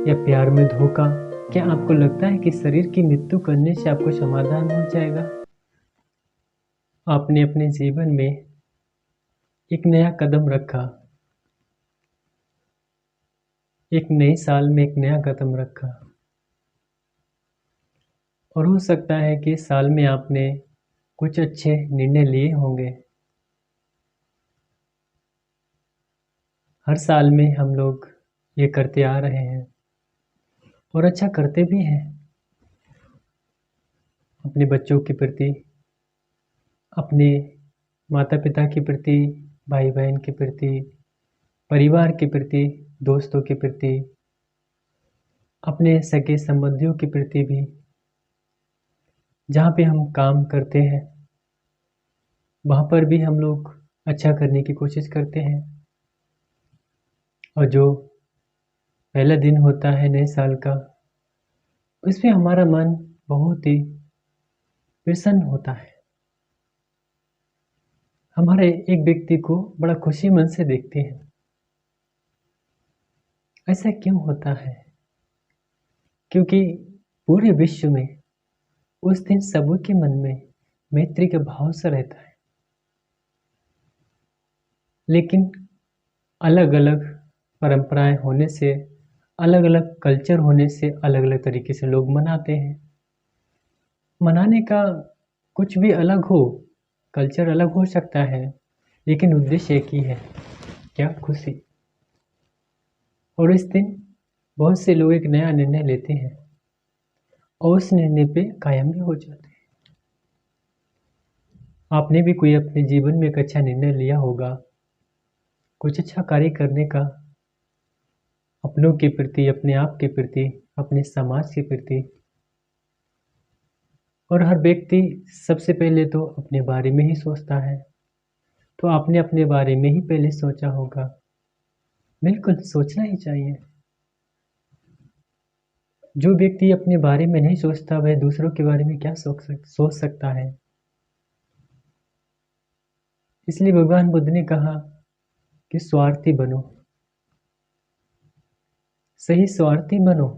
या प्यार में धोखा? क्या आपको लगता है कि शरीर की मृत्यु करने से आपको समाधान हो जाएगा? आपने अपने जीवन में एक नया कदम रखा, एक नए साल में एक नया कदम रखा, और हो सकता है कि इस साल में आपने कुछ अच्छे निर्णय लिए होंगे। हर साल में हम लोग ये करते आ रहे हैं और अच्छा करते भी हैं। अपने बच्चों के प्रति, अपने माता पिता के प्रति, भाई बहन के प्रति, परिवार के प्रति, दोस्तों के प्रति, अपने सगे संबंधियों के प्रति भी, जहाँ पे हम काम करते हैं वहाँ पर भी हम लोग अच्छा करने की कोशिश करते हैं। और जो पहला दिन होता है नए साल का, उसमें हमारा मन बहुत ही प्रसन्न होता है। हमारे एक व्यक्ति को बड़ा खुशी मन से देखते हैं। ऐसा क्यों होता है? क्योंकि पूरे विश्व में उस दिन सबके मन में मैत्री का भाव सा रहता है। लेकिन अलग अलग परंपराएं होने से, अलग अलग कल्चर होने से अलग अलग तरीके से लोग मनाते हैं। मनाने का कुछ भी अलग हो, कल्चर अलग हो सकता है, लेकिन उद्देश्य एक ही है, क्या? खुशी। और इस दिन बहुत से लोग एक नया निर्णय लेते हैं और उस निर्णय पे कायम भी हो जाते हैं। आपने भी कोई अपने जीवन में एक अच्छा निर्णय लिया होगा, कुछ अच्छा कार्य करने का, अपनों के प्रति, अपने आप के प्रति, अपने समाज के प्रति। और हर व्यक्ति सबसे पहले तो अपने बारे में ही सोचता है, तो आपने अपने बारे में ही पहले सोचा होगा। बिल्कुल सोचना ही चाहिए। जो व्यक्ति अपने बारे में नहीं सोचता वह दूसरों के बारे में क्या सोच सकता है? इसलिए भगवान बुद्ध ने कहा कि स्वार्थी बनो, सही स्वार्थी बनो,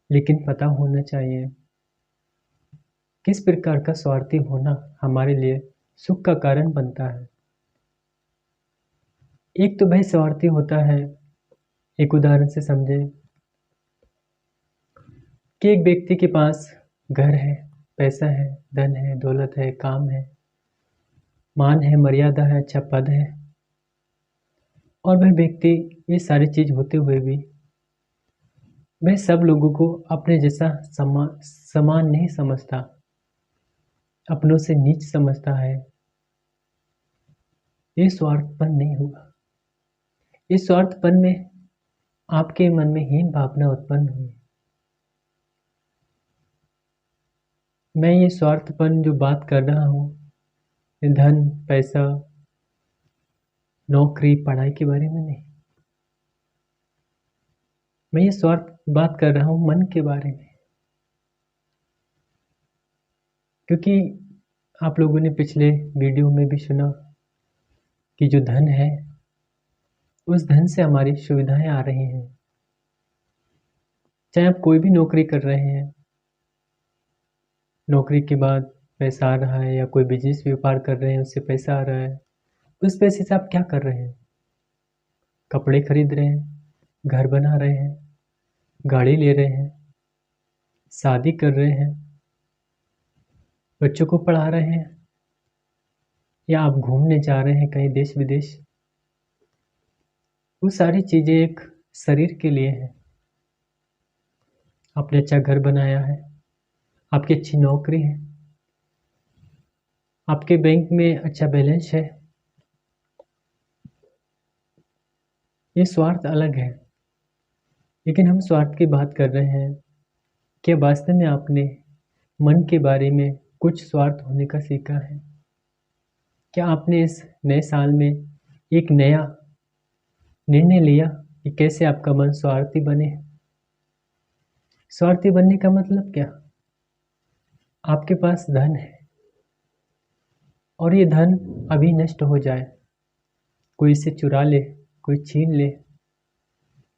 लेकिन पता होना चाहिए किस प्रकार का स्वार्थी होना हमारे लिए सुख का कारण बनता है। एक तो भाई स्वार्थी होता है, एक उदाहरण से समझे कि एक व्यक्ति के पास घर है, पैसा है, धन है, दौलत है, काम है, मान है, मर्यादा है, अच्छा पद है, और वह व्यक्ति ये सारी चीज होते हुए भी वह सब लोगों को अपने जैसा समान नहीं समझता, अपनों से नीच समझता है। ये स्वार्थपन नहीं हुआ। इस स्वार्थपन में आपके मन में हीन भावना उत्पन्न हुई। मैं ये स्वार्थपन जो बात कर रहा हूँ, धन, पैसा, नौकरी, पढ़ाई के बारे में नहीं। मैं ये स्वार्थ बात कर रहा हूँ मन के बारे में। क्योंकि आप लोगों ने पिछले वीडियो में भी सुना कि जो धन है, उस धन से हमारी सुविधाएं आ रही हैं। चाहे आप कोई भी नौकरी कर रहे हैं, नौकरी के बाद पैसा आ रहा है, या कोई बिजनेस व्यापार कर रहे हैं उससे पैसा आ रहा है, उस पैसे से आप क्या कर रहे हैं? कपड़े खरीद रहे हैं, घर बना रहे हैं, गाड़ी ले रहे हैं, शादी कर रहे हैं, बच्चों को पढ़ा रहे हैं, या आप घूमने जा रहे हैं कहीं देश विदेश। वो सारी चीज़ें एक शरीर के लिए हैं। आपने अच्छा घर बनाया है, आपकी अच्छी नौकरी है, आपके बैंक में अच्छा बैलेंस है, ये स्वार्थ अलग है। लेकिन हम स्वार्थ की बात कर रहे हैं, क्या वास्तव में आपने मन के बारे में कुछ स्वार्थ होने का सीखा है? क्या आपने इस नए साल में एक नया निर्णय लिया कि कैसे आपका मन स्वार्थी बने? स्वार्थी बनने का मतलब क्या? आपके पास धन है और ये धन अभी नष्ट हो जाए, कोई इसे चुरा ले, कोई छीन ले,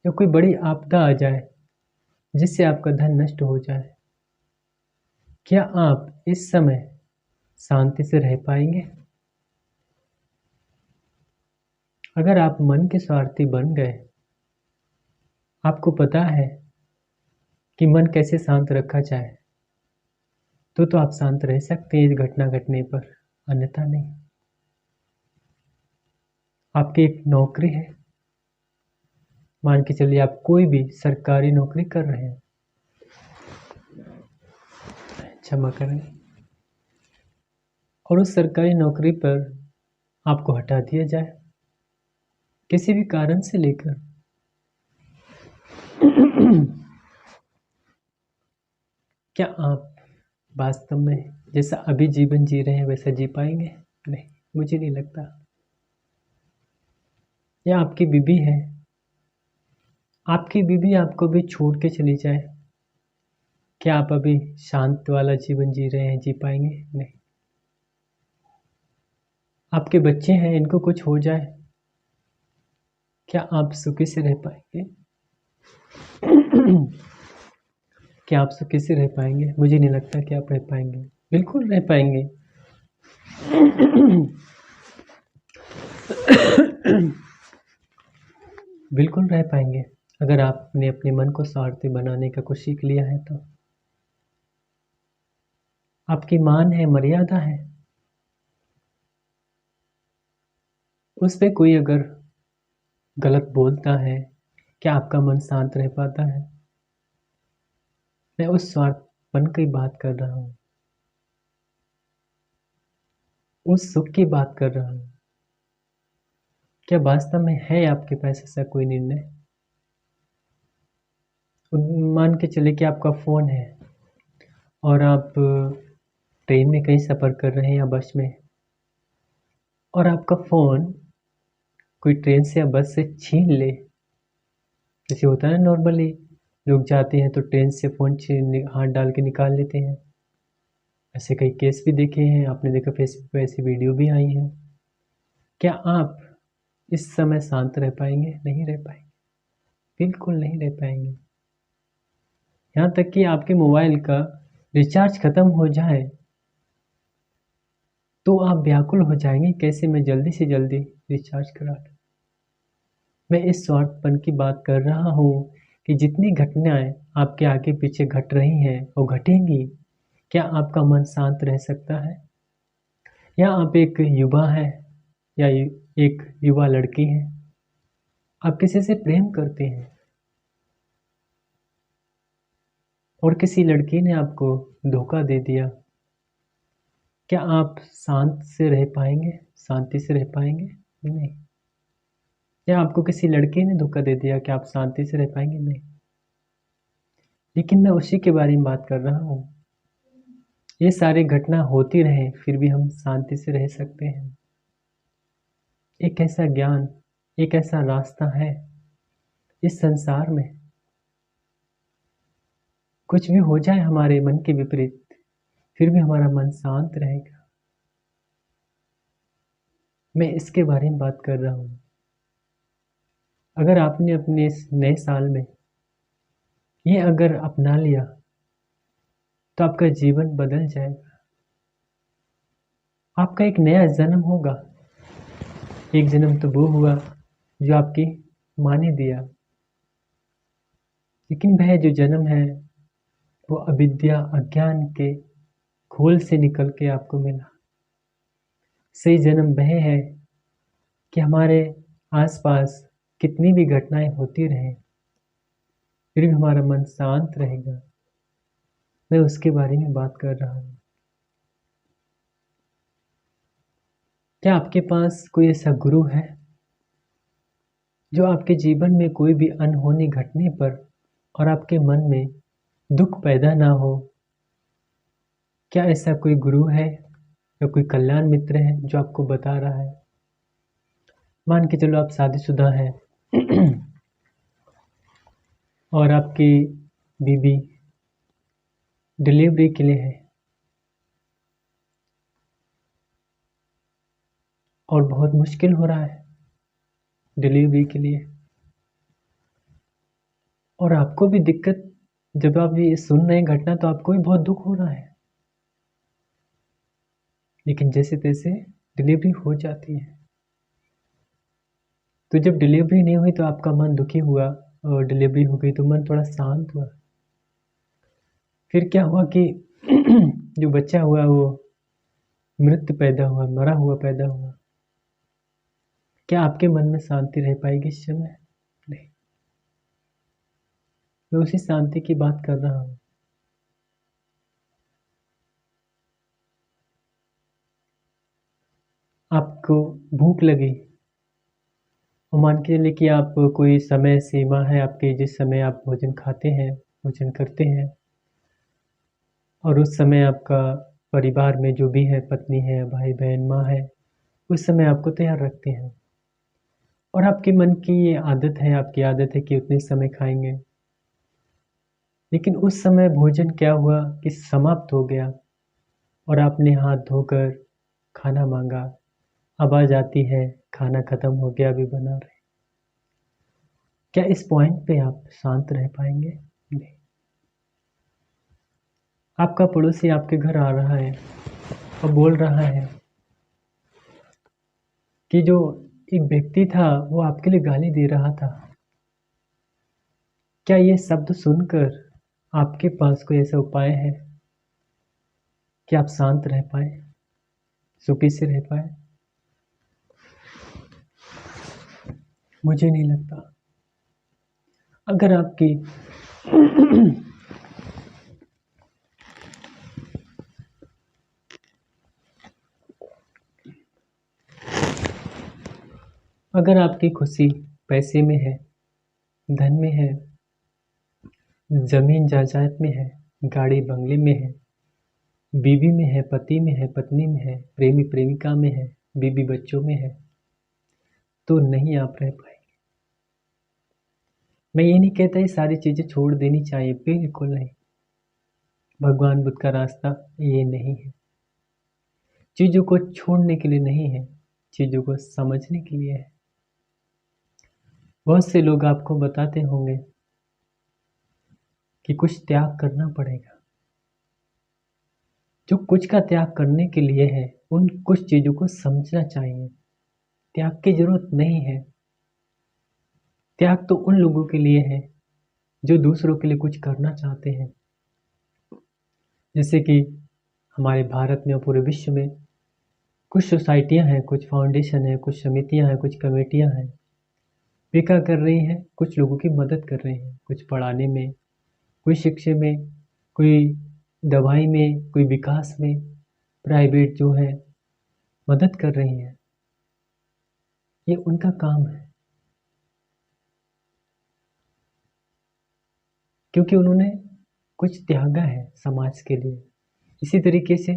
या कोई बड़ी आपदा आ जाए जिससे आपका धन नष्ट हो जाए, क्या आप इस समय शांति से रह पाएंगे? अगर आप मन के स्वार्थी बन गए, आपको पता है कि मन कैसे शांत रखा जाए, तो आप शांत रह सकते हैं इस घटना घटने पर, अन्यथा नहीं। आपकी एक नौकरी है, मान के चलिए आप कोई भी सरकारी नौकरी कर रहे हैं, क्षमा करें, और उस सरकारी नौकरी पर आपको हटा दिया जाए किसी भी कारण से लेकर, क्या आप वास्तव में जैसा अभी जीवन जी रहे हैं वैसा जी पाएंगे? नहीं, मुझे नहीं लगता। या आपकी बीवी है, आपकी बीवी आपको भी छोड़ के चली जाए, क्या आप अभी शांत वाला जीवन जी रहे हैं, जी पाएंगे? नहीं। आपके बच्चे हैं, इनको कुछ हो जाए, क्या आप सुखी से रह पाएंगे? क्या आप सुखी से रह पाएंगे? मुझे नहीं लगता कि आप रह पाएंगे। बिल्कुल रह पाएंगे। बिल्कुल रह पाएंगे अगर आपने अपने मन को स्वार्थी बनाने का कुछ सीख लिया है तो। आपकी मान है, मर्यादा है, उस पे कोई अगर गलत बोलता है, क्या आपका मन शांत रह पाता है? मैं उस स्वार्थपन की बात कर रहा हूँ, उस सुख की बात कर रहा हूँ। क्या वास्तव में है आपके पास ऐसा कोई निर्णय? मान के चले कि आपका फ़ोन है और आप ट्रेन में कहीं सफ़र कर रहे हैं या बस में, और आपका फ़ोन कोई ट्रेन से या बस से छीन ले। जैसे होता है ना, नॉर्मली लोग जाते हैं तो ट्रेन से फ़ोन छीन हाथ डाल के निकाल लेते हैं। ऐसे कई केस भी देखे हैं, आपने देखा फेसबुक पे ऐसी वीडियो भी आई हैं। क्या आप इस समय शांत रह पाएंगे? नहीं रह पाएंगे, बिल्कुल नहीं रह पाएंगे। यहाँ तक कि आपके मोबाइल का रिचार्ज ख़त्म हो जाए तो आप व्याकुल हो जाएंगे, कैसे मैं जल्दी से जल्दी रिचार्ज करा लूँ। मैं इस स्वार्थपन की बात कर रहा हूँ कि जितनी घटनाएं आपके आगे पीछे घट रही हैं और घटेंगी, क्या आपका मन शांत रह सकता है? या आप एक युवा है या एक युवा लड़की है, आप किसी से प्रेम करते हैं और किसी लड़की ने आपको धोखा दे दिया, क्या आप शांत से रह पाएंगे, शांति से रह पाएंगे? नहीं। या आपको किसी लड़के ने धोखा दे दिया, क्या आप शांति से रह पाएंगे? नहीं। लेकिन मैं उसी के बारे में बात कर रहा हूँ, ये सारी घटना होती रहे फिर भी हम शांति से रह सकते हैं। एक ऐसा ज्ञान, एक ऐसा रास्ता है इस संसार में, कुछ भी हो जाए हमारे मन के विपरीत, फिर भी हमारा मन शांत रहेगा। मैं इसके बारे में बात कर रहा हूँ। अगर आपने अपने इस नए साल में ये अगर अपना लिया तो आपका जीवन बदल जाएगा। आपका एक नया जन्म होगा। एक जन्म तो वो हुआ जो आपकी माँ ने दिया, लेकिन वह जो जन्म है वो अविद्या अज्ञान के खोल से निकल के आपको मिला। सही जन्म वह है कि हमारे आसपास कितनी भी घटनाएं होती रहें फिर भी हमारा मन शांत रहेगा। मैं उसके बारे में बात कर रहा हूँ। क्या आपके पास कोई ऐसा गुरु है जो आपके जीवन में कोई भी अनहोनी घटने पर और आपके मन में दुख पैदा ना हो? क्या ऐसा कोई गुरु है या कोई कल्याण मित्र है जो आपको बता रहा है? मान के चलो आप शादीशुदा हैं और आपकी बीवी डिलीवरी के लिए है और बहुत मुश्किल हो रहा है डिलीवरी के लिए, और आपको भी दिक्कत, जब आप ये सुन रहे हैं घटना तो आपको भी बहुत दुख हो रहा है, लेकिन जैसे तैसे डिलीवरी हो जाती है। तो जब डिलीवरी नहीं हुई तो आपका मन दुखी हुआ, और डिलीवरी हो गई तो मन थोड़ा शांत हुआ। फिर क्या हुआ कि जो बच्चा हुआ वो मृत पैदा हुआ, मरा हुआ पैदा हुआ। क्या आपके मन में शांति रह पाएगी इस समय? नहीं। मैं उसी शांति की बात कर रहा हूँ। आपको भूख लगी, और मान के चलिए कि आप कोई समय सीमा है आपकी जिस समय आप भोजन खाते हैं, भोजन करते हैं, और उस समय आपका परिवार में जो भी है, पत्नी है, भाई बहन, माँ है, उस समय आपको तैयार रखते हैं। और आपके मन की ये आदत है, आपकी आदत है कि उतने समय खाएंगे, लेकिन उस समय भोजन क्या हुआ कि समाप्त हो गया, और आपने हाथ धोकर खाना मांगा, आवाज़ आती है खाना खत्म हो गया, अभी बना रहे। क्या इस पॉइंट पे आप शांत रह पाएंगे? नहीं। आपका पड़ोसी आपके घर आ रहा है और बोल रहा है कि जो एक व्यक्ति था वो आपके लिए गाली दे रहा था। क्या ये शब्द सुनकर आपके पास कोई ऐसा उपाय है कि आप शांत रह पाए, सुखी से रह पाए? मुझे नहीं लगता। अगर आपकी अगर आपकी खुशी पैसे में है, धन में है, जमीन जायदाद में है, गाड़ी बंगले में है, बीवी में है, पति में है, पत्नी में है, प्रेमी प्रेमिका में है, बीवी बच्चों में है, तो नहीं आप रह पाएंगे। मैं ये नहीं कहता ये सारी चीज़ें छोड़ देनी चाहिए, बिल्कुल नहीं। भगवान बुद्ध का रास्ता ये नहीं है। चीज़ों को छोड़ने के लिए नहीं है, चीज़ों को समझने के लिए है। बहुत से लोग आपको बताते होंगे कि कुछ त्याग करना पड़ेगा। जो कुछ का त्याग करने के लिए है, उन कुछ चीज़ों को समझना चाहिए। त्याग की जरूरत नहीं है। त्याग तो उन लोगों के लिए है जो दूसरों के लिए कुछ करना चाहते हैं। जैसे कि हमारे भारत में और पूरे विश्व में कुछ सोसाइटियां हैं, कुछ फाउंडेशन है, कुछ समितियां हैं, कुछ कमेटियां हैं। वे क्या कर रही हैं? कुछ लोगों की मदद कर रही हैं, कुछ पढ़ाने में, कोई शिक्षा में, कोई दवाई में, कोई विकास में, प्राइवेट जो है मदद कर रही हैं। ये उनका काम है, क्योंकि उन्होंने कुछ त्यागा है समाज के लिए। इसी तरीके से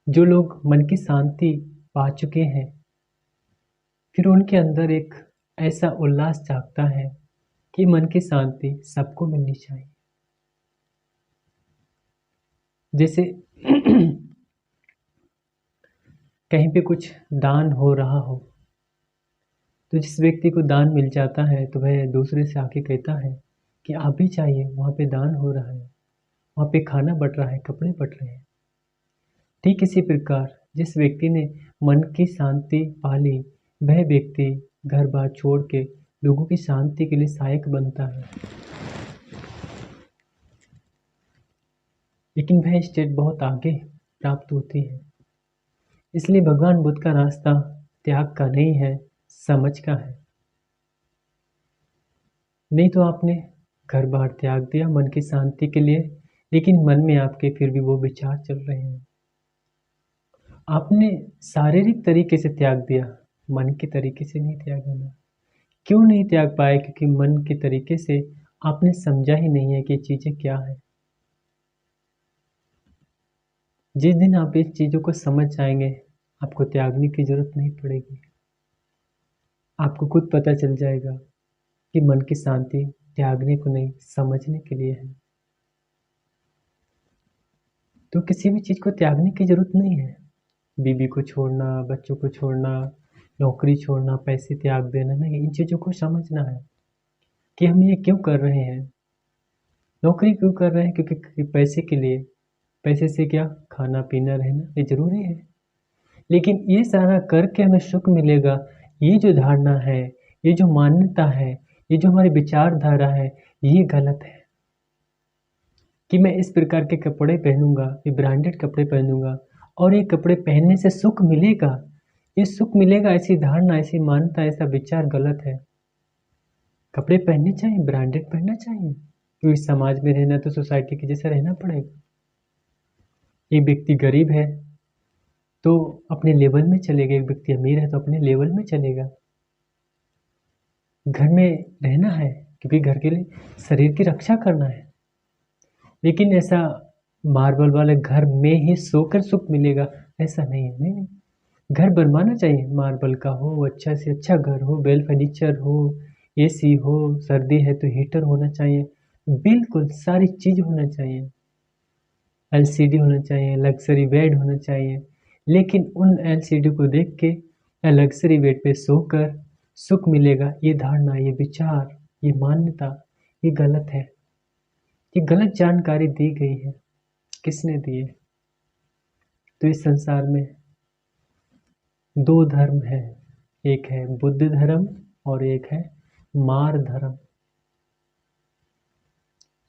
जो लोग मन की शांति पा चुके हैं, फिर उनके अंदर एक ऐसा उल्लास जागता है कि मन की शांति सबको मिलनी चाहिए। जैसे कहीं पे कुछ दान हो रहा हो, तो जिस व्यक्ति को दान मिल जाता है तो वह दूसरे से आके कहता है कि आप भी चाहिए, वहाँ पे दान हो रहा है, वहाँ पे खाना बट रहा है, कपड़े बट रहे हैं। ठीक इसी प्रकार जिस व्यक्ति ने मन की शांति पा ली, वह व्यक्ति घर बार छोड़ के लोगों की शांति के लिए सहायक बनता है। लेकिन वह स्टेट बहुत आगे प्राप्त होती है। इसलिए भगवान बुद्ध का रास्ता त्याग का नहीं है, समझ का है। नहीं तो आपने घर बार त्याग दिया मन की शांति के लिए, लेकिन मन में आपके फिर भी वो विचार चल रहे हैं। आपने शारीरिक तरीके से त्याग दिया, मन के तरीके से नहीं त्यागा ना। क्यों नहीं त्याग पाए? क्योंकि मन के तरीके से आपने समझा ही नहीं है कि चीज़ें क्या है। जिस दिन आप इस चीज़ों को समझ जाएंगे, आपको त्यागने की जरूरत नहीं पड़ेगी। आपको खुद पता चल जाएगा कि मन की शांति त्यागने को नहीं, समझने के लिए है। तो किसी भी चीज़ को त्यागने की जरूरत नहीं है। बीवी को छोड़ना, बच्चों को छोड़ना, नौकरी छोड़ना, पैसे त्याग देना नहीं, इन चीज़ों को समझना है। कि हम ये क्यों कर रहे हैं, नौकरी क्यों कर रहे हैं, क्योंकि पैसे के लिए। पैसे से क्या, खाना पीना रहना ये ज़रूरी है, लेकिन ये सारा करके हमें सुख मिलेगा, ये जो धारणा है, ये जो मान्यता है, ये जो हमारी विचारधारा है, ये गलत है। कि मैं इस प्रकार के कपड़े पहनूंगा, ये ब्रांडेड कपड़े पहनूंगा और ये कपड़े पहनने से सुख मिलेगा, ये सुख मिलेगा, ऐसी धारणा, ऐसी मान्यता, ऐसा विचार गलत है। कपड़े पहनने चाहिए, ब्रांडेड पहनना चाहिए, क्योंकि समाज में रहना तो सोसाइटी के जैसा रहना पड़ेगा। एक व्यक्ति गरीब है तो अपने लेवल में चलेगा, एक व्यक्ति अमीर है तो अपने लेवल में चलेगा। घर में रहना है क्योंकि घर के लिए शरीर की रक्षा करना है, लेकिन ऐसा मार्बल वाले घर में ही सोकर सुख मिलेगा ऐसा नहीं है। नहीं, घर बनवाना चाहिए, मार्बल का हो, अच्छा से अच्छा घर हो, वेल फर्नीचर हो, एसी हो, सर्दी है तो हीटर होना चाहिए, बिल्कुल सारी चीज़ होना चाहिए, एलसीडी होना चाहिए, लग्जरी बेड होना चाहिए। लेकिन उन एलसीडी को देख के या लग्जरी बेड पे सोकर सुख मिलेगा, ये धारणा, ये विचार, ये मान्यता, ये गलत है। ये गलत जानकारी दी गई है। किसने दी है? तो इस संसार में दो धर्म है, एक है बुद्ध धर्म और एक है मार धर्म।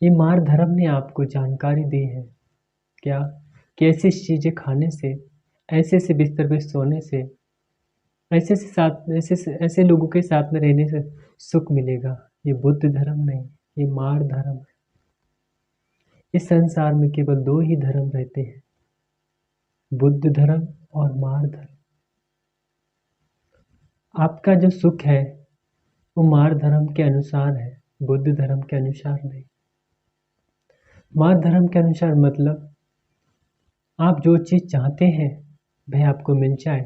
ये मार धर्म ने आपको जानकारी दी है क्या, कि ऐसी चीज़ें खाने से, ऐसे ऐसे बिस्तर पे सोने से, ऐसे लोगों के साथ में रहने से सुख मिलेगा। ये बुद्ध धर्म नहीं, ये मार धर्म है। इस संसार में केवल दो ही धर्म रहते हैं, बुद्ध धर्म और मार धर्म। आपका जो सुख है वो मार धर्म के अनुसार है, बुद्ध धर्म के अनुसार नहीं। मार धर्म के अनुसार मतलब आप जो चीज़ चाहते हैं वह आपको मिल जाए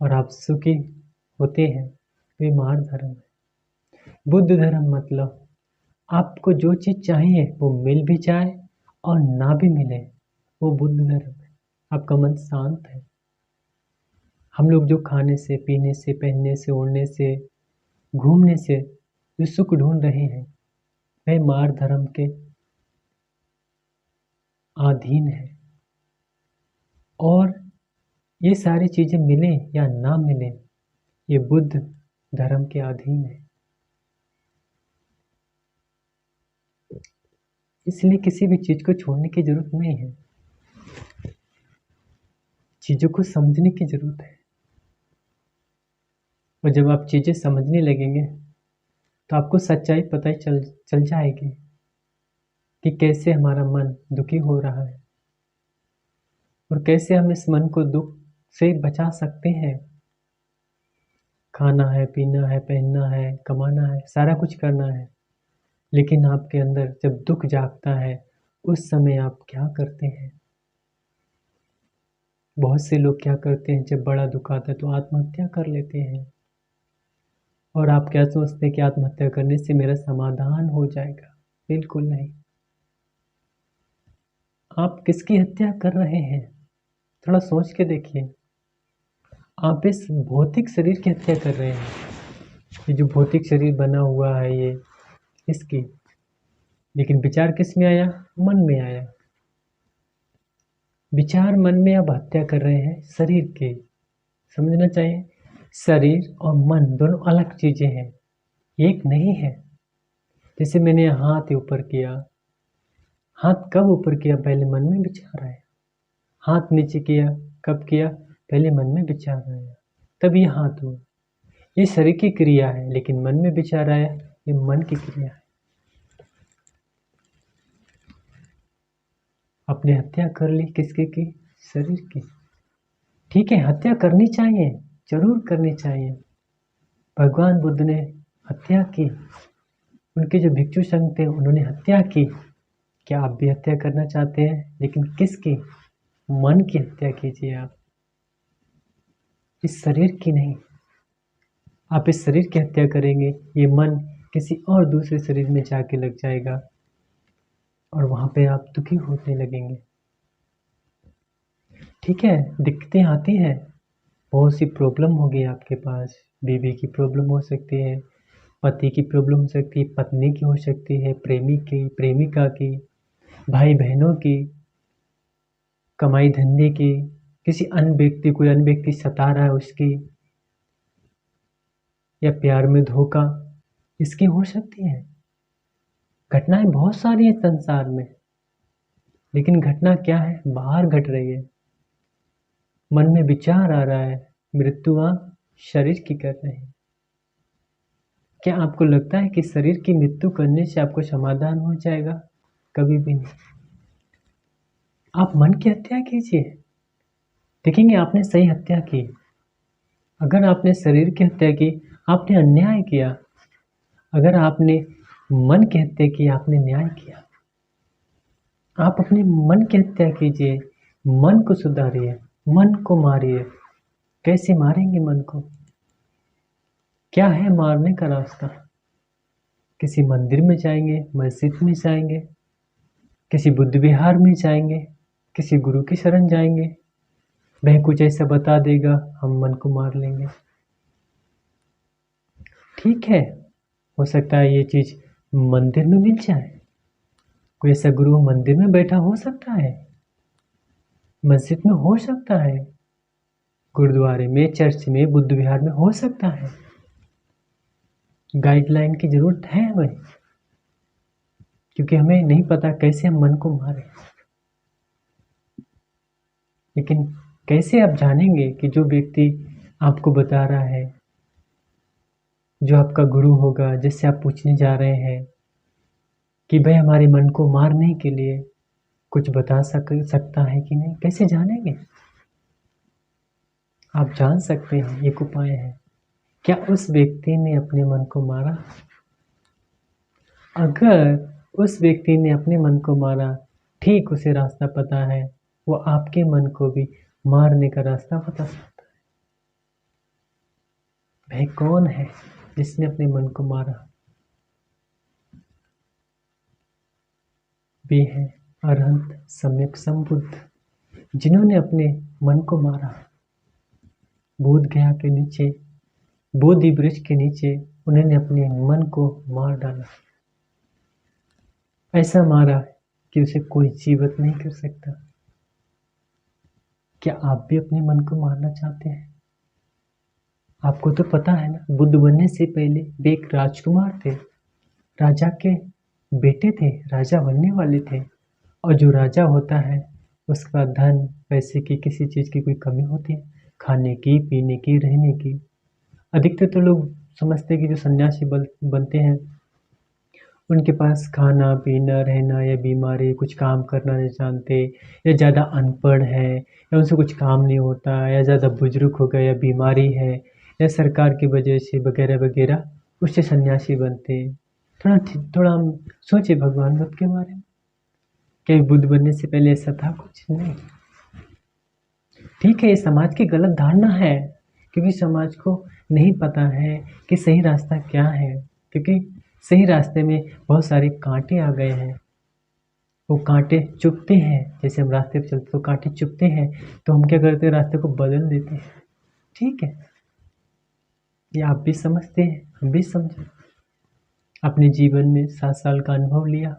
और आप सुखी होते हैं, वे मार धर्म है। बुद्ध धर्म मतलब आपको जो चीज़ चाहिए वो मिल भी जाए और ना भी मिले, वो बुद्ध धर्म है। आपका मन शांत है। हम लोग जो खाने से, पीने से, पहनने से, ओढ़ने से, घूमने से जो सुख ढूंढ रहे हैं वह मार धर्म के अधीन है। और ये सारी चीज़ें मिले या ना मिले, ये बुद्ध धर्म के अधीन है। इसलिए किसी भी चीज़ को छोड़ने की जरूरत नहीं है, चीज़ों को समझने की जरूरत है। और जब आप चीज़ें समझने लगेंगे तो आपको सच्चाई पता ही चल जाएगी कि कैसे हमारा मन दुखी हो रहा है और कैसे हम इस मन को दुख से बचा सकते हैं। खाना है, पीना है, पहनना है, कमाना है, सारा कुछ करना है, लेकिन आपके अंदर जब दुख जागता है उस समय आप क्या करते हैं? बहुत से लोग क्या करते हैं, जब बड़ा दुख आता है तो आत्महत्या कर लेते हैं। और आप क्या सोचते हैं कि आत्महत्या करने से मेरा समाधान हो जाएगा? बिल्कुल नहीं। आप किसकी हत्या कर रहे हैं? थोड़ा सोच के देखिए। आप इस भौतिक शरीर की हत्या कर रहे हैं। ये जो भौतिक शरीर बना हुआ है ये इसकी, लेकिन विचार किस में आया? मन में आया। विचार मन में आप हत्या कर रहे हैं शरीर की। समझना चाहिए, शरीर और मन दोनों अलग चीजें हैं, एक नहीं है। जैसे मैंने हाथ ऊपर किया, हाथ कब ऊपर किया? पहले मन में विचार आया। हाथ नीचे किया, कब किया? पहले मन में विचार आया, तब ये हाथ हुआ। ये शरीर की क्रिया है, लेकिन मन में विचार आया, ये मन की क्रिया है। आपने हत्या कर ली, किसकी की? शरीर की। ठीक है, हत्या करनी चाहिए, जरूर करनी चाहिए। भगवान बुद्ध ने हत्या की, उनके जो भिक्षु संघ थे उन्होंने हत्या की। क्या आप भी हत्या करना चाहते हैं? लेकिन किसकी? मन की हत्या कीजिए आप, इस शरीर की नहीं। आप इस शरीर की हत्या करेंगे, ये मन किसी और दूसरे शरीर में जाके लग जाएगा और वहां पे आप दुखी होने लगेंगे। ठीक है, दिक्कतें आती हैं, बहुत सी प्रॉब्लम होगी आपके पास, बीवी की प्रॉब्लम हो सकती है, पति की प्रॉब्लम हो सकती है, पत्नी की हो सकती है, प्रेमी की, प्रेमिका की, भाई बहनों की, कमाई धंधे की, किसी अन्य व्यक्ति, कोई अन्य व्यक्ति सता रहा है उसकी, या प्यार में धोखा, इसकी हो सकती है। घटनाएं बहुत सारी हैं संसार में, लेकिन घटना क्या है, बाहर घट रही है। मन में विचार आ रहा है, मृत्यु आप शरीर की कर रहे हैं। क्या आपको लगता है कि शरीर की मृत्यु करने से आपको समाधान हो जाएगा? कभी भी नहीं। आप मन की हत्या कीजिए, देखेंगे आपने सही हत्या की। अगर आपने शरीर की हत्या की, आपने अन्याय किया। अगर आपने मन की हत्या की, आपने न्याय किया। आप अपने मन की हत्या कीजिए, मन को सुधारिए, मन को मारिए। कैसे मारेंगे मन को? क्या है मारने का रास्ता? किसी मंदिर में जाएंगे, मस्जिद में जाएंगे, किसी बुद्ध विहार में जाएंगे, किसी गुरु की शरण जाएंगे, वह कुछ ऐसा बता देगा, हम मन को मार लेंगे। ठीक है, हो सकता है ये चीज़ मंदिर में मिल जाए, कोई ऐसा गुरु मंदिर में बैठा हो सकता है, मस्जिद में हो सकता है, गुरुद्वारे में, चर्च में, बुद्ध विहार में हो सकता है। गाइडलाइन की ज़रूरत है हमें, क्योंकि हमें नहीं पता कैसे हम मन को मारें। लेकिन कैसे आप जानेंगे कि जो व्यक्ति आपको बता रहा है, जो आपका गुरु होगा, जिससे आप पूछने जा रहे हैं कि भाई हमारे मन को मारने के लिए कुछ बता सकता है कि नहीं, कैसे जानेंगे? आप जान सकते हैं, एक उपाय है। क्या उस व्यक्ति ने अपने मन को मारा? अगर उस व्यक्ति ने अपने मन को मारा, ठीक उसे रास्ता पता है, वो आपके मन को भी मारने का रास्ता बता सकता है। वह कौन है जिसने अपने मन को मारा? वे हैं अरहंत सम्यक संबुद्ध, जिन्होंने अपने मन को मारा। बोध गया के नीचे, बोधि वृक्ष के नीचे उन्होंने अपने मन को मार डाला। ऐसा मारा कि उसे कोई जीवित नहीं कर सकता। क्या आप भी अपने मन को मारना चाहते हैं? आपको तो पता है ना, बुद्ध बनने से पहले वे एक राजकुमार थे, राजा के बेटे थे, राजा बनने वाले थे। और जो राजा होता है उसका धन पैसे की, किसी चीज़ की कोई कमी होती है? खाने की, पीने की, रहने की। अधिकतर तो लोग समझते हैं कि जो सन्यासी बनते हैं उनके पास खाना पीना, रहना या बीमारी, कुछ काम करना नहीं जानते, या ज़्यादा अनपढ़ है, या उनसे कुछ काम नहीं होता, या ज़्यादा बुजुर्ग हो गए, या बीमारी है, या सरकार की वजह से वगैरह वगैरह, उससे सन्यासी बनते हैं। थोड़ा हम सोचे भगवान बुद्ध के बारे में। क्या बुद्ध बनने से पहले ऐसा था? कुछ नहीं। ठीक है, ये समाज की गलत धारणा है, क्योंकि समाज को नहीं पता है कि सही रास्ता क्या है। क्योंकि सही रास्ते में बहुत सारे कांटे आ गए हैं, वो कांटे चुभते हैं। जैसे हम रास्ते पर चलते तो कांटे चुभते हैं, तो हम क्या करते हैं, रास्ते को बदल देते हैं। ठीक है, ये आप भी समझते हैं, हम भी समझे। अपने जीवन में 7 साल का अनुभव लिया,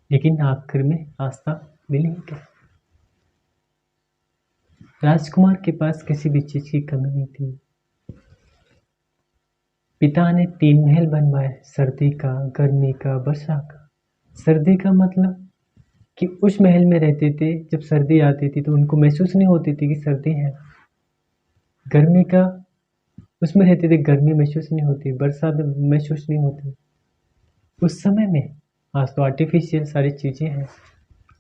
लेकिन आखिर में रास्ता मिल ही गया। राजकुमार के पास किसी भी चीज़ की कमी नहीं थी। पिता ने 3 महल बनवाए, सर्दी का, गर्मी का, वर्षा का। सर्दी का मतलब कि उस महल में रहते थे, जब सर्दी आती थी तो उनको महसूस नहीं होती थी कि सर्दी है। गर्मी का, उसमें रहते थे, गर्मी महसूस नहीं होती, बरसात महसूस नहीं होती उस समय में। आज तो आर्टिफिशियल सारी चीज़ें हैं।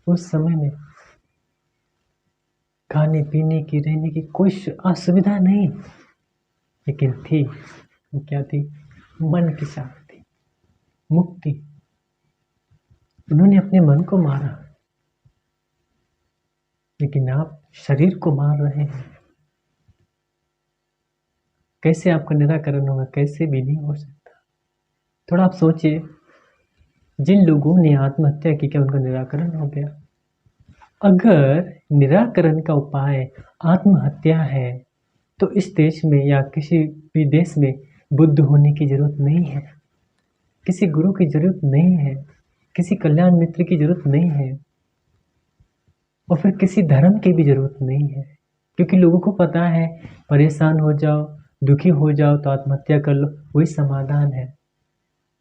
उस समय में खाने पीने की, रहने की कोई असुविधा नहीं, लेकिन थी, वो क्या थी? मन की शांति, मुक्ति। उन्होंने अपने मन को मारा, लेकिन आप शरीर को मार रहे हैं। कैसे आपका निराकरण होगा? कैसे भी नहीं हो सकता। थोड़ा आप सोचिए, जिन लोगों ने आत्महत्या की, क्या उनका निराकरण हो गया? अगर निराकरण का उपाय आत्महत्या है, तो इस देश में या किसी भी देश में बुद्ध होने की ज़रूरत नहीं है, किसी गुरु की ज़रूरत नहीं है, किसी कल्याण मित्र की ज़रूरत नहीं है और फिर किसी धर्म की भी ज़रूरत नहीं है। क्योंकि लोगों को पता है परेशान हो जाओ, दुखी हो जाओ तो आत्महत्या कर लो, वही समाधान है।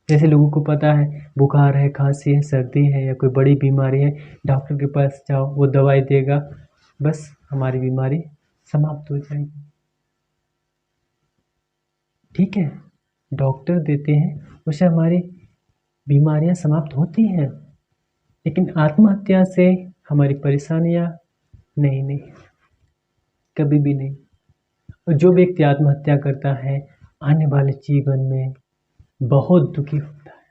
जैसे लोगों को पता है बुखार है, खांसी है, सर्दी है या कोई बड़ी बीमारी है, डॉक्टर के पास जाओ, वो दवाई देगा, बस हमारी बीमारी समाप्त हो जाएगी। ठीक है, डॉक्टर देते हैं, उससे हमारी बीमारियां समाप्त होती हैं, लेकिन आत्महत्या से हमारी परेशानियां नहीं, नहीं, कभी भी नहीं। और जो व्यक्ति आत्महत्या करता है आने वाले जीवन में बहुत दुखी होता है।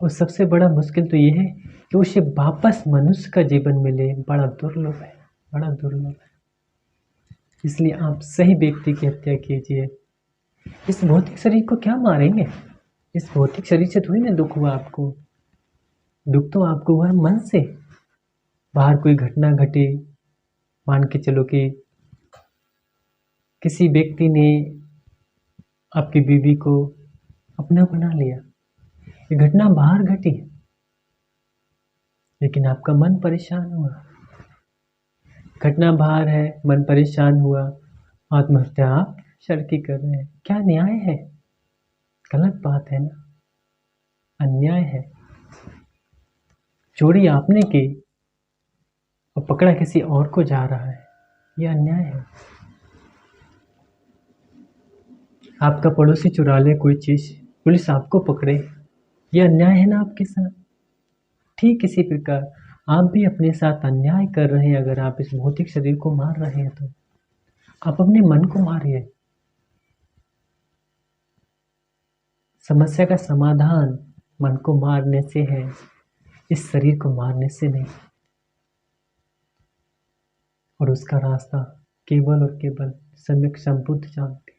और सबसे बड़ा मुश्किल तो ये है कि उसे वापस मनुष्य का जीवन मिले, बड़ा दुर्लभ है, बड़ा दुर्लभ है। इसलिए आप सही व्यक्ति की हत्या कीजिए। इस भौतिक शरीर को क्या मारेंगे? इस भौतिक शरीर से थोड़ी ना दुख हुआ आपको। दुख तो आपको हुआ मन से। बाहर कोई घटना घटी, मान के चलो कि किसी व्यक्ति ने आपकी बीवी को अपना बना लिया, ये घटना बाहर घटी, लेकिन आपका मन परेशान हुआ। घटना बाहर है, मन परेशान हुआ, आत्महत्या आप शर की कर रहे हैं। क्या न्याय है? गलत बात है ना, अन्याय है। चोरी आपने की और पकड़ा किसी और को जा रहा है, ये अन्याय है। आपका पड़ोसी चुरा ले कोई चीज, पुलिस आपको पकड़े, ये अन्याय है ना आपके साथ। ठीक इसी प्रकार आप भी अपने साथ अन्याय कर रहे हैं। अगर आप इस भौतिक शरीर को मार रहे हैं तो आप अपने मन को मारिए। समस्या का समाधान मन को मारने से है, इस शरीर को मारने से नहीं। और उसका रास्ता केवल और केवल सम्यक संबुद्ध जानते,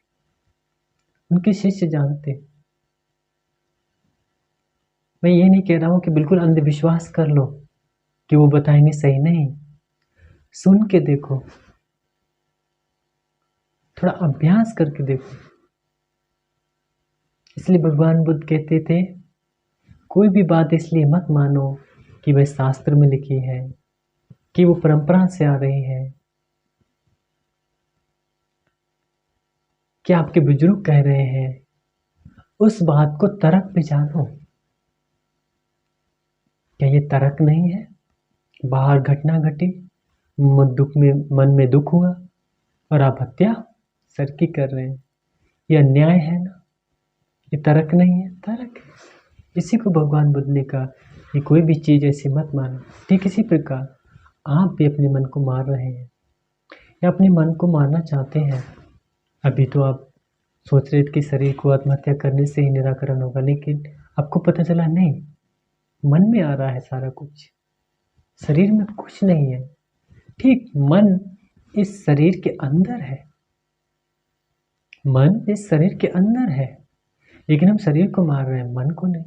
उनके शिष्य जानते। मैं ये नहीं कह रहा हूं कि बिल्कुल अंधविश्वास कर लो कि वो बताएंगे सही, नहीं, सुन के देखो, थोड़ा अभ्यास करके देखो। इसलिए भगवान बुद्ध कहते थे कोई भी बात इसलिए मत मानो कि वह शास्त्र में लिखी है, कि वो परंपरा से आ रही है, कि आपके बुजुर्ग कह रहे हैं। उस बात को तर्क पे जानो। क्या ये तर्क नहीं है? बाहर घटना घटी, मन में दुख हुआ और आप हत्या सर की कर रहे हैं, ये अन्याय है ना? ये तर्क नहीं है? तर्क है। इसी को भगवान बुद्ध ने कहा कि कोई भी चीज़ ऐसी मत मानो। ठीक इसी प्रकार आप भी अपने मन को मार रहे हैं या अपने मन को मारना चाहते हैं। अभी तो आप सोच रहे थे कि शरीर को आत्महत्या करने से ही निराकरण होगा, लेकिन आपको पता चला नहीं, मन में आ रहा है सारा कुछ, शरीर में कुछ नहीं है। ठीक, मन इस शरीर के अंदर है, मन इस शरीर के अंदर है, लेकिन हम शरीर को मार रहे हैं, मन को नहीं।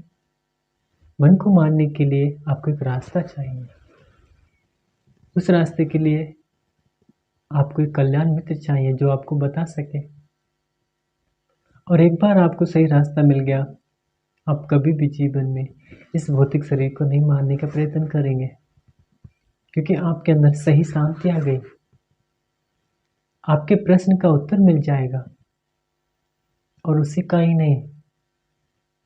मन को मारने के लिए आपको एक रास्ता चाहिए। उस रास्ते के लिए आपको एक कल्याण मित्र चाहिए जो आपको बता सके। और एक बार आपको सही रास्ता मिल गया, आप कभी भी जीवन में इस भौतिक शरीर को नहीं मारने का प्रयत्न करेंगे, क्योंकि आपके अंदर सही शांति आ गई। आपके प्रश्न का उत्तर मिल जाएगा। और उसी का ही नहीं,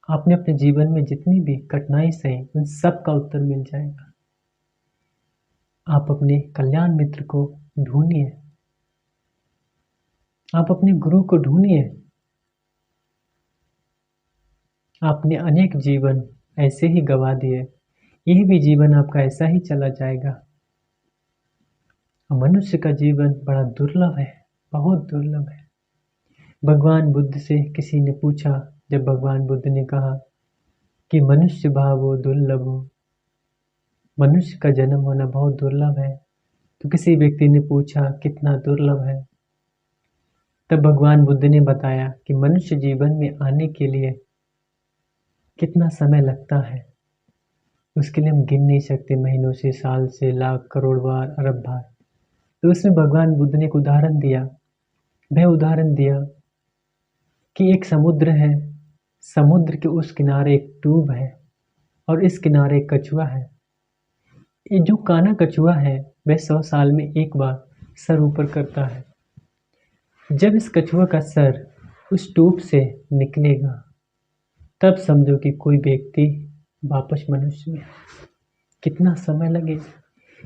आपने अपने जीवन में जितनी भी कठिनाई सही, उन सब का उत्तर मिल जाएगा। आप अपने कल्याण मित्र को ढूंढिए, आप अपने गुरु को ढूंढिए। आपने अनेक जीवन ऐसे ही गवा दिए, यह भी जीवन आपका ऐसा ही चला जाएगा। मनुष्य का जीवन बड़ा दुर्लभ है, बहुत दुर्लभ है। भगवान बुद्ध से किसी ने पूछा, जब भगवान बुद्ध ने कहा कि मनुष्य भावो दुर्लभो, मनुष्य का जन्म होना बहुत दुर्लभ है, तो किसी व्यक्ति ने पूछा कितना दुर्लभ है। तब भगवान बुद्ध ने बताया कि मनुष्य जीवन में आने के लिए कितना समय लगता है, उसके लिए हम गिन नहीं सकते, महीनों से, साल से, लाख, करोड़ बार, अरब बार। तो उसमें भगवान बुद्ध ने एक उदाहरण दिया। वह उदाहरण दिया कि एक समुद्र है, समुद्र के उस किनारे एक ट्यूब है और इस किनारे एक कछुआ है। ये जो काना कछुआ है वह 100 साल में एक बार सर ऊपर करता है। जब इस कछुआ का सर उस ट्यूब से निकलेगा तब समझो कि कोई व्यक्ति वापस मनुष्य में। कितना समय लगेगा,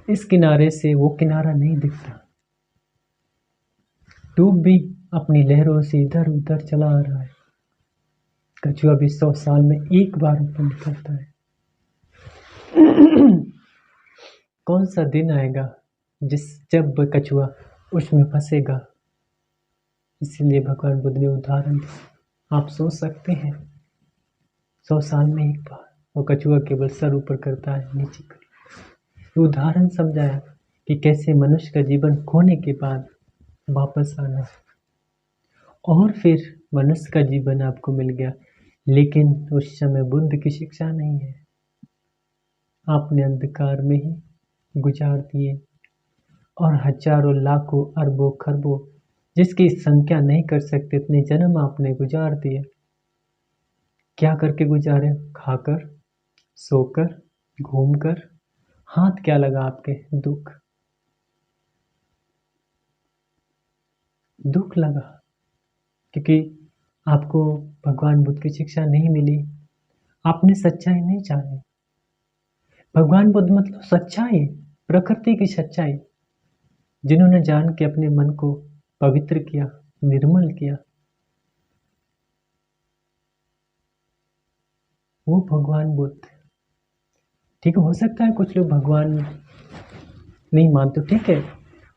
इस किनारे से वो किनारा नहीं दिखता। ट्यूब भी अपनी लहरों से इधर उधर चला आ रहा है। कछुआ भी 100 साल में एक बार ऊपर निकलता है। कौन सा दिन आएगा जब कछुआ उसमें फंसेगा। इसीलिए भगवान बुद्ध ने उदाहरण दिया। आप सोच सकते हैं 100 साल में एक बार वो कछुआ केवल सर ऊपर करता है, नीचे कर। उदाहरण समझाया कि कैसे मनुष्य का जीवन खोने के बाद वापस आना। और फिर मनुष्य का जीवन आपको मिल गया, लेकिन उस समय बुद्ध की शिक्षा नहीं है। आपने अंधकार में ही गुजार दिए और हजारों लाखों अरबों खरबों जिसकी संख्या नहीं कर सकते इतने जन्म आपने गुजार दिए। क्या करके गुजारे? खाकर, सोकर, घूमकर। हाथ क्या लगा आपके? दुख लगा, क्योंकि आपको भगवान बुद्ध की शिक्षा नहीं मिली। आपने सच्चाई नहीं जानी। भगवान बुद्ध मतलब सच्चाई, प्रकृति की सच्चाई, जिन्होंने जान के अपने मन को पवित्र किया, निर्मल किया, वो भगवान बुद्ध। ठीक है, हो सकता है कुछ लोग भगवान नहीं मानते, ठीक है,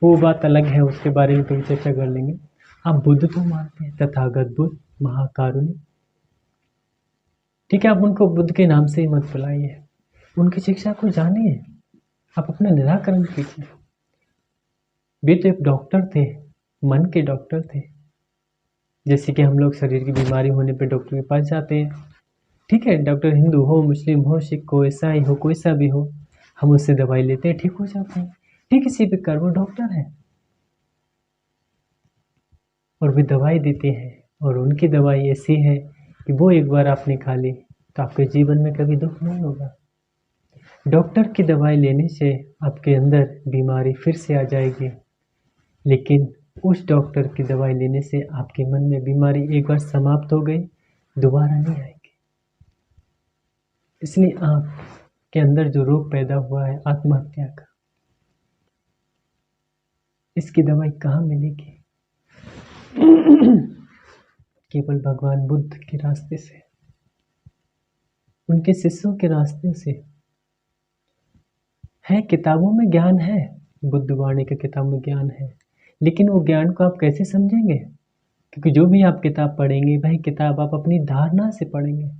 वो बात अलग है, उसके बारे में कभी चर्चा कर लेंगे। आप बुद्ध तो मानते हैं, तथागत बुद्ध, महाकारुणिक। ठीक है, आप उनको बुद्ध के नाम से ही मत बुलाइए, उनकी शिक्षा को जानिए, आप अपना निराकरण कीजिए। वे तो एक डॉक्टर थे, मन के डॉक्टर थे। जैसे कि हम लोग शरीर की बीमारी होने पर डॉक्टर के पास जाते हैं। ठीक है, डॉक्टर हिंदू हो, मुस्लिम हो, सिख हो, ईसाई हो, कोई सा भी हो, हम उससे दवाई लेते हैं, ठीक हो जाते हैं। ठीक इसी प्रकार वो डॉक्टर है और वे दवाई देते हैं, और उनकी दवाई ऐसी है कि वो एक बार आपने खा ली तो आपके जीवन में कभी दुख नहीं होगा। डॉक्टर की दवाई लेने से आपके अंदर बीमारी फिर से आ जाएगी, लेकिन उस डॉक्टर की दवाई लेने से आपके मन में बीमारी एक बार समाप्त हो गई, दोबारा नहीं आएगी। इसलिए आपके अंदर जो रोग पैदा हुआ है आत्महत्या का, इसकी दवाई कहाँ मिलेगी? केवल भगवान बुद्ध के रास्ते से, उनके शिष्यों के रास्ते से। है, किताबों में ज्ञान है, बुद्ध वाणी के किताब में ज्ञान है, लेकिन वो ज्ञान को आप कैसे समझेंगे? क्योंकि जो भी आप किताब पढ़ेंगे वही किताब आप अपनी धारणा से पढ़ेंगे।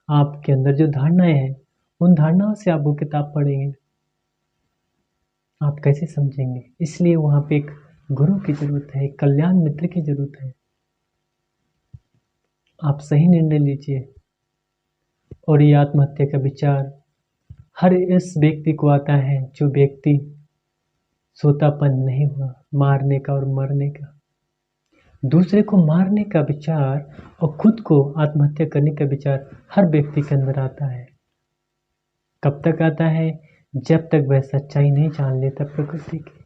आपके अंदर जो धारणाएं हैं उन धारणाओं से आप वो किताब पढ़ेंगे, आप कैसे समझेंगे? इसलिए वहाँ पे एक गुरु की जरूरत है, एक कल्याण मित्र की जरूरत है। आप सही निर्णय लीजिए। और ये आत्महत्या का विचार हर इस व्यक्ति को आता है जो व्यक्ति सोतापन नहीं हुआ मारने का और मरने का। दूसरे को मारने का विचार और खुद को आत्महत्या करने का विचार हर व्यक्ति के अंदर आता है। कब तक आता है? जब तक वह सच्चाई नहीं जान लेता प्रकृति की।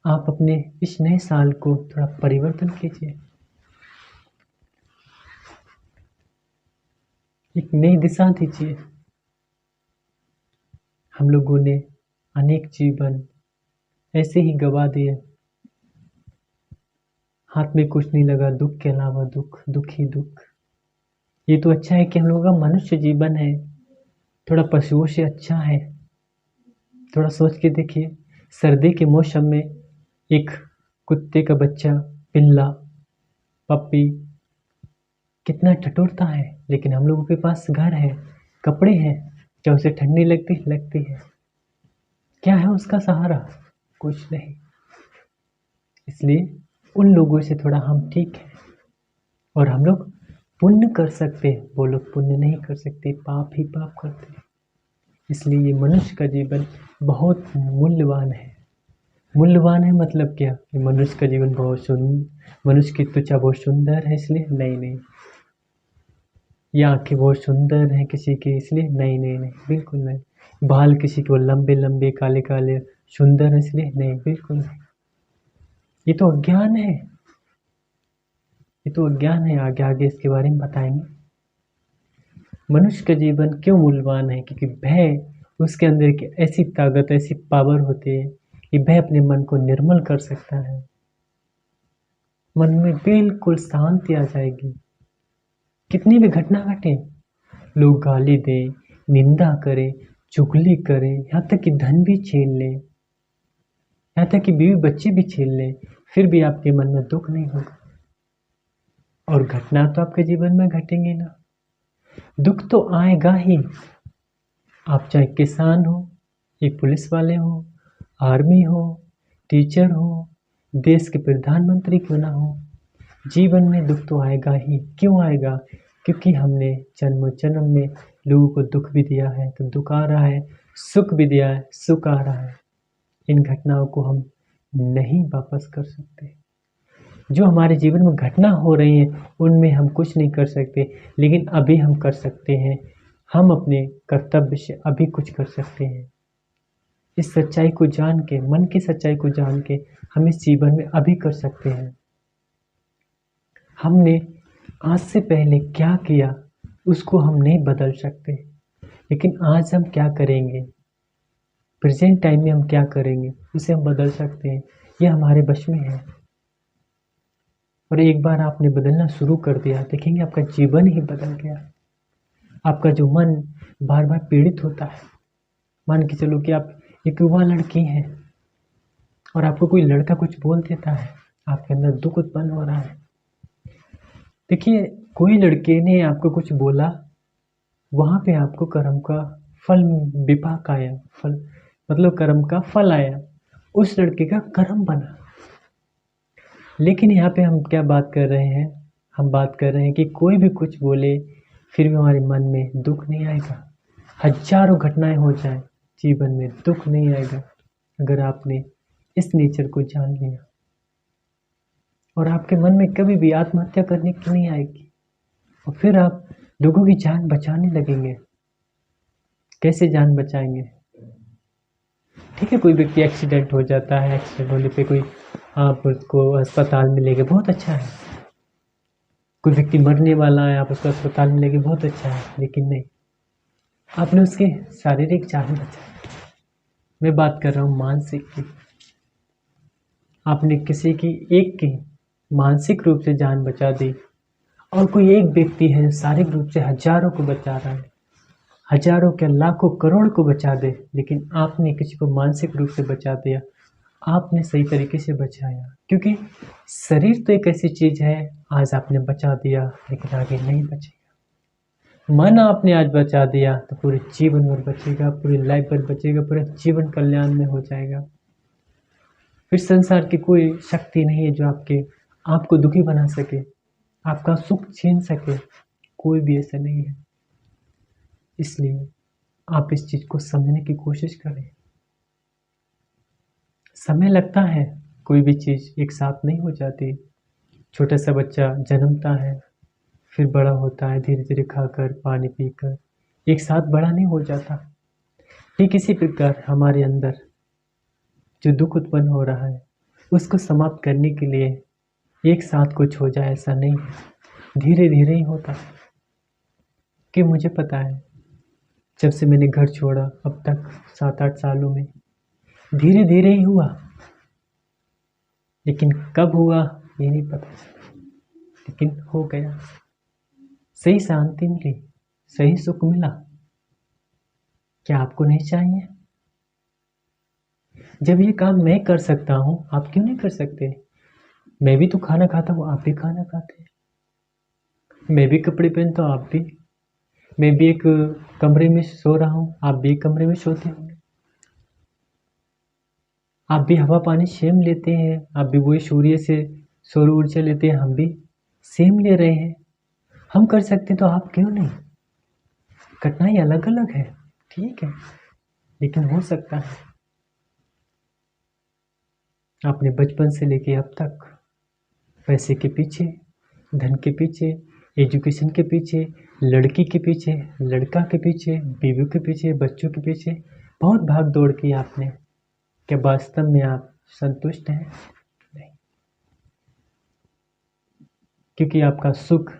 आप अपने इस नए साल को थोड़ा परिवर्तन कीजिए, एक नई दिशा दीजिए। हम लोगों ने अनेक जीवन ऐसे ही गवा दिए, हाथ में कुछ नहीं लगा, दुख के अलावा दुख, दुख ही दुख। ये तो अच्छा है कि हम लोगों का मनुष्य जीवन है, थोड़ा पशुओं से अच्छा है। थोड़ा सोच के देखिए, सर्दी के मौसम में एक कुत्ते का बच्चा, पिल्ला, पप्पी कितना ठिठुरता है, लेकिन हम लोगों के पास घर है, कपड़े हैं, क्या उसे ठंडी लगती है? क्या है उसका सहारा? कुछ नहीं। इसलिए उन लोगों से थोड़ा हम ठीक हैं, और हम लोग पुण्य कर सकते हैं, वो लोग पुण्य नहीं कर सकते, पाप ही पाप करते हैं। इसलिए ये मनुष्य का जीवन बहुत मूल्यवान है। मूल्यवान है मतलब क्या कि मनुष्य का जीवन बहुत मनुष्य की त्वचा बहुत सुंदर है इसलिए? नहीं नहीं। या आंखें बहुत सुंदर हैं किसी की इसलिए? नहीं नहीं नहीं, बिल्कुल नहीं। बाल किसी को लंबे लंबे काले काले सुंदर है इसलिए? नहीं, बिल्कुल नहीं। ये तो अज्ञान है, ये तो अज्ञान है। आगे आगे इसके बारे में बताएंगे। मनुष्य का जीवन क्यों मूल्यवान है? क्योंकि भय उसके अंदर की ऐसी ताकत, ऐसी पावर होती है कि भय अपने मन को निर्मल कर सकता है। मन में बिल्कुल शांति आ जाएगी। कितनी भी घटना घटे, लोग गाली दें, निंदा करें, चुगली करें, यहाँ तक कि धन भी छीन लें, यहाँ तक कि बीवी बच्चे भी छीन लें, फिर भी आपके मन में दुख नहीं होगा। और घटना तो आपके जीवन में घटेंगे ना, दुख तो आएगा ही। आप चाहे किसान हो, एक पुलिस वाले हो, आर्मी हो, टीचर हो, देश के प्रधानमंत्री क्यों ना हो, जीवन में दुख तो आएगा ही। क्यों आएगा? क्योंकि हमने जन्म जन्म में लोगों को दुख भी दिया है, तो दुख आ रहा है, सुख भी दिया है, सुख आ रहा है। इन घटनाओं को हम नहीं वापस कर सकते। जो हमारे जीवन में घटना हो रही है उनमें हम कुछ नहीं कर सकते, लेकिन अभी हम कर सकते हैं। हम अपने कर्तव्य से अभी कुछ कर सकते हैं। इस सच्चाई को जान के, मन की सच्चाई को जान के हम इस जीवन में अभी कर सकते हैं। हमने आज से पहले क्या किया उसको हम नहीं बदल सकते, लेकिन आज हम क्या करेंगे, प्रेजेंट टाइम में हम क्या करेंगे उसे हम बदल सकते हैं। यह हमारे वश में है। और एक बार आपने बदलना शुरू कर दिया, देखेंगे आपका जीवन ही बदल गया। आपका जो मन बार बार पीड़ित होता है, मान के चलो कि आप एक युवा लड़की हैं और आपको कोई लड़का कुछ बोल देता है, आपके अंदर दुख उत्पन्न हो रहा है। देखिए, कोई लड़के ने आपको कुछ बोला, वहाँ पे आपको कर्म का फल, विपाक आया, फल मतलब कर्म का फल आया, उस लड़के का कर्म बना। लेकिन यहाँ पे हम क्या बात कर रहे हैं? हम बात कर रहे हैं कि कोई भी कुछ बोले फिर भी हमारे मन में दुख नहीं आएगा। हजारों घटनाएं हो जाए, जीवन में दुख नहीं आएगा अगर आपने इस नेचर को जान लिया। और आपके मन में कभी भी आत्महत्या करने की नहीं आएगी। और फिर आप लोगों की जान बचाने लगेंगे। कैसे जान बचाएंगे? ठीक है, कोई व्यक्ति एक्सीडेंट हो जाता है, एक्सीडेंट होने पे कोई आप उसको अस्पताल में लेके, बहुत अच्छा है। कोई व्यक्ति मरने वाला है, आप उसको अस्पताल में लेके, बहुत अच्छा है। लेकिन नहीं, आपने उसकी शारीरिक जान बचाई। मैं बात कर रहा हूँ मानसिक की। आपने किसी की एक की मानसिक रूप से जान बचा दी, और कोई एक व्यक्ति है जो शारीरिक रूप से हजारों को बचा रहा है, हजारों क्या लाखों करोड़ को बचा दे, लेकिन आपने किसी को मानसिक रूप से बचा दिया। आपने सही तरीके से बचाया, क्योंकि शरीर तो एक ऐसी चीज है, आज आपने बचा दिया लेकिन आगे नहीं बचेगा। मन आपने आज बचा दिया तो पूरे जीवन भर बचेगा, पूरी लाइफ भर बचेगा, पूरा जीवन कल्याण में हो जाएगा। फिर संसार की कोई शक्ति नहीं है जो आपको दुखी बना सके, आपका सुख छीन सके। कोई भी ऐसा नहीं है। इसलिए आप इस चीज को समझने की कोशिश करें। समय लगता है, कोई भी चीज एक साथ नहीं हो जाती। छोटा सा बच्चा जन्मता है, फिर बड़ा होता है, धीरे धीरे खाकर पानी पीकर, एक साथ बड़ा नहीं हो जाता। ठीक इसी प्रकार हमारे अंदर जो दुख उत्पन्न हो रहा है उसको समाप्त करने के लिए एक साथ कुछ हो जाए ऐसा नहीं है, धीरे धीरे ही होता है। कि मुझे पता है, जब से मैंने घर छोड़ा अब तक 7-8 सालों में धीरे धीरे ही हुआ, लेकिन कब हुआ ये नहीं पता, लेकिन हो गया। सही शांति मिली, सही सुख मिला। क्या आपको नहीं चाहिए? जब ये काम मैं कर सकता हूँ, आप क्यों नहीं कर सकते? मैं भी तो खाना खाता हूँ, आप भी खाना खाते हैं। मैं भी कपड़े पहनता हूँ, आप भी। मैं भी एक कमरे में सो रहा हूँ, आप भी एक कमरे में सोते होंगे। आप भी हवा पानी सेम लेते हैं, आप भी वही सूर्य से सौर ऊर्जा लेते हैं, हम भी सेम ले रहे हैं। हम कर सकते तो आप क्यों नहीं? घटनाएं अलग अलग है, ठीक है, लेकिन हो सकता है। आपने बचपन से लेके अब तक पैसे के पीछे, धन के पीछे, एजुकेशन के पीछे, लड़की के पीछे, लड़का के पीछे, बीवी के पीछे, बच्चों के पीछे बहुत भाग दौड़ की आपने। क्या वास्तव में आप संतुष्ट हैं? नहीं, क्योंकि आपका सुख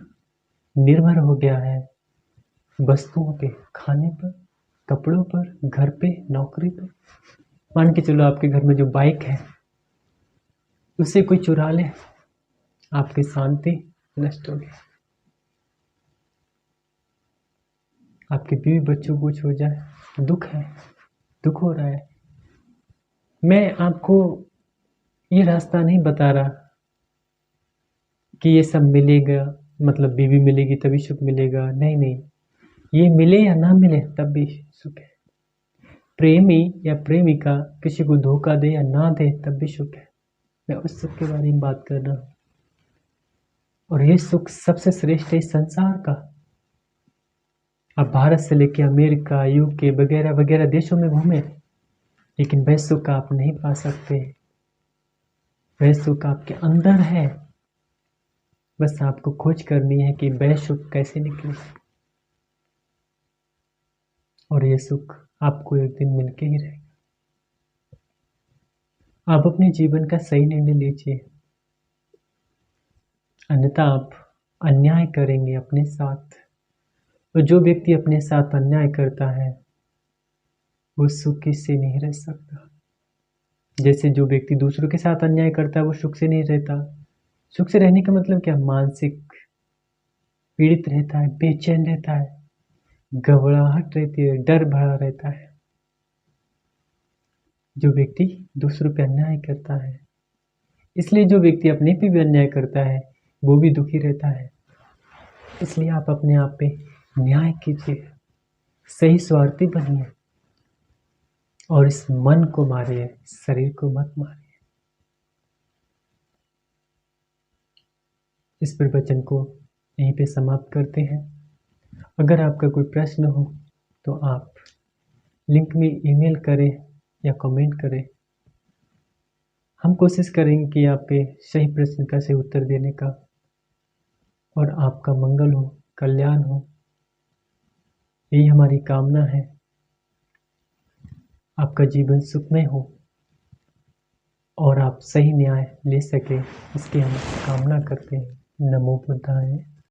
निर्भर हो गया है वस्तुओं पे, खाने पर, कपड़ों पर, घर पे, नौकरी पर। मान के चलो आपके घर में जो बाइक है उसे कोई चुरा ले, आपकी शांति नष्ट होगी। आपके बीवी बच्चों को कुछ हो जाए, दुख है, दुख हो रहा है। मैं आपको ये रास्ता नहीं बता रहा कि ये सब मिलेगा, मतलब बीवी मिलेगी तभी सुख मिलेगा। नहीं नहीं, ये मिले या ना मिले तब भी सुख है। प्रेमी या प्रेमिका किसी को धोखा दे या ना दे तब भी सुख है। मैं उस सुख के बारे में बात कर रहा हूँ। और ये सुख सबसे श्रेष्ठ है इस संसार का। आप भारत से लेके अमेरिका, यूके वगैरह वगैरह देशों में घूमे, लेकिन वह सुख आप नहीं पा सकते। वह सुख आपके अंदर है। बस आपको खोज करनी है कि वह सुख कैसे निकले, और ये सुख आपको एक दिन मिलके ही रहेगा। आप अपने जीवन का सही निर्णय लीजिए, अन्यथा आप अन्याय करेंगे अपने साथ। और जो व्यक्ति अपने साथ अन्याय करता है वो सुखी से नहीं रह सकता। जैसे जो व्यक्ति दूसरों के साथ अन्याय करता है वो सुख से नहीं रहता। सुख से रहने का मतलब क्या? मानसिक पीड़ित रहता है, बेचैन रहता है, घबराहट रहती है, डर भरा रहता है। जो व्यक्ति दूसरों पे अन्याय करता है, इसलिए जो व्यक्ति अपने पे भी अन्याय करता है वो भी दुखी रहता है। इसलिए आप अपने आप पे न्याय कीजिए, सही स्वार्थी बनिए, और इस मन को मारिए, शरीर को मत मारिए। इस प्रवचन को यहीं पे समाप्त करते हैं। अगर आपका कोई प्रश्न हो तो आप लिंक में ईमेल करें या कमेंट करें। हम कोशिश करेंगे कि आप पे सही प्रश्न का सही उत्तर देने का, और आपका मंगल हो, कल्याण हो, यही हमारी कामना है। आपका जीवन सुखमय हो और आप सही न्याय ले सके, इसकी हम कामना करते हैं। नमो बुद्धाय।